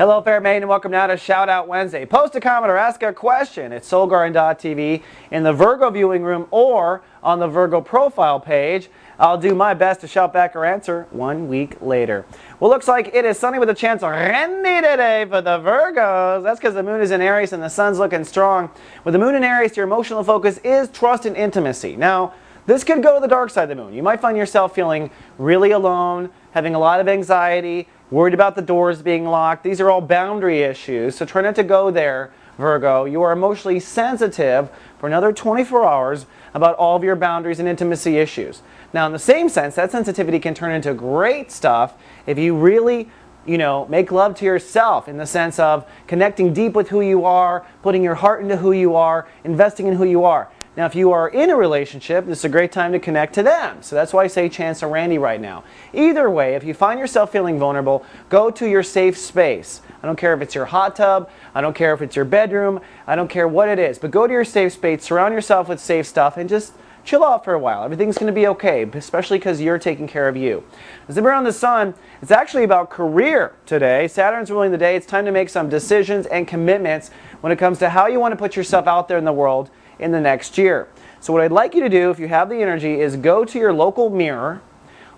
Hello, fair maiden, and welcome now to Shout Out Wednesday. Post a comment or ask a question at soulgarden.tv in the Virgo viewing room or on the Virgo profile page. I'll do my best to shout back or answer 1 week later. Well, looks like it is sunny with a chance of rain today for the Virgos. That's because the moon is in Aries and the sun's looking strong. With the moon in Aries, your emotional focus is trust and intimacy. Now, this could go to the dark side of the moon. You might find yourself feeling really alone, having a lot of anxiety, worried about the doors being locked. These are all boundary issues, so try not to go there, Virgo. You are emotionally sensitive for another 24 hours about all of your boundaries and intimacy issues. Now, in the same sense, that sensitivity can turn into great stuff if you really, make love to yourself in the sense of connecting deep with who you are, putting your heart into who you are, investing in who you are. Now, if you are in a relationship, this is a great time to connect to them. So that's why I say chance of Randy right now. Either way, if you find yourself feeling vulnerable, go to your safe space. I don't care if it's your hot tub, I don't care if it's your bedroom, I don't care what it is, but go to your safe space, surround yourself with safe stuff, and just chill out for a while. Everything's going to be okay, especially because you're taking care of you. As we're on the sun, it's actually about career today. Saturn's ruling the day. It's time to make some decisions and commitments when it comes to how you want to put yourself out there in the world in the next year. So what I'd like you to do, if you have the energy, is go to your local mirror,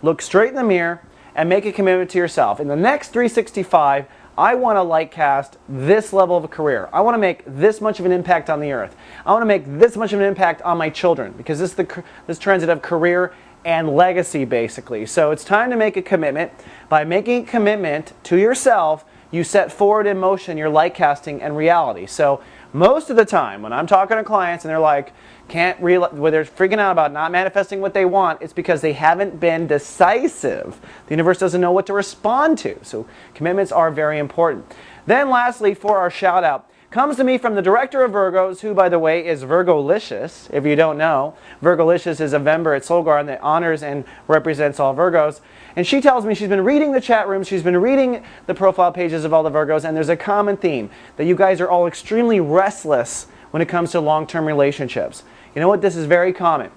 look straight in the mirror, and make a commitment to yourself. In the next 365, I want to light cast this level of a career. I want to make this much of an impact on the earth. I want to make this much of an impact on my children, because this transit of career and legacy, basically. So it's time to make a commitment. By making a commitment to yourself, you set forward in motion your light casting and reality. So most of the time, when I'm talking to clients and they're like, where they're freaking out about not manifesting what they want, it's because they haven't been decisive. The universe doesn't know what to respond to. So commitments are very important. Then lastly, for our shout out, comes to me from the director of Virgos, who, by the way, is Virgolicious. If you don't know, Virgolicious is a member at Soul Garden that honors and represents all Virgos. And she tells me she's been reading the chat rooms, she's been reading the profile pages of all the Virgos, and there's a common theme that you guys are all extremely restless when it comes to long-term relationships. You know what? This is very common.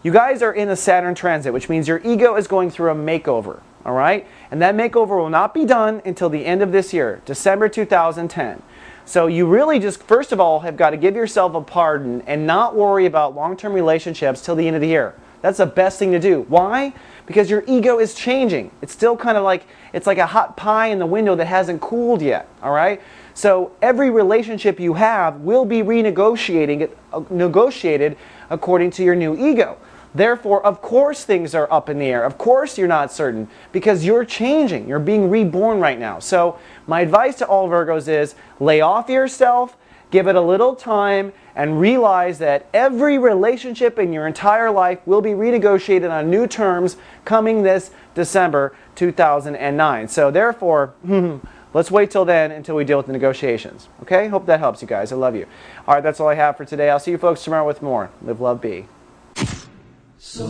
You guys are in a Saturn transit, which means your ego is going through a makeover, all right? And that makeover will not be done until the end of this year, December 2010. So you really just, first of all, have got to give yourself a pardon and not worry about long-term relationships till the end of the year. That's the best thing to do. Why? Because your ego is changing. It's still kind of like, it's like a hot pie in the window that hasn't cooled yet, all right? So every relationship you have will be negotiated according to your new ego. Therefore, of course things are up in the air. Of course you're not certain, because you're changing. You're being reborn right now. So my advice to all Virgos is lay off yourself, give it a little time, and realize that every relationship in your entire life will be renegotiated on new terms coming this December 2009. So therefore, let's wait till then until we deal with the negotiations. Okay? Hope that helps you guys. I love you. All right, that's all I have for today. I'll see you folks tomorrow with more. Live, love, be. So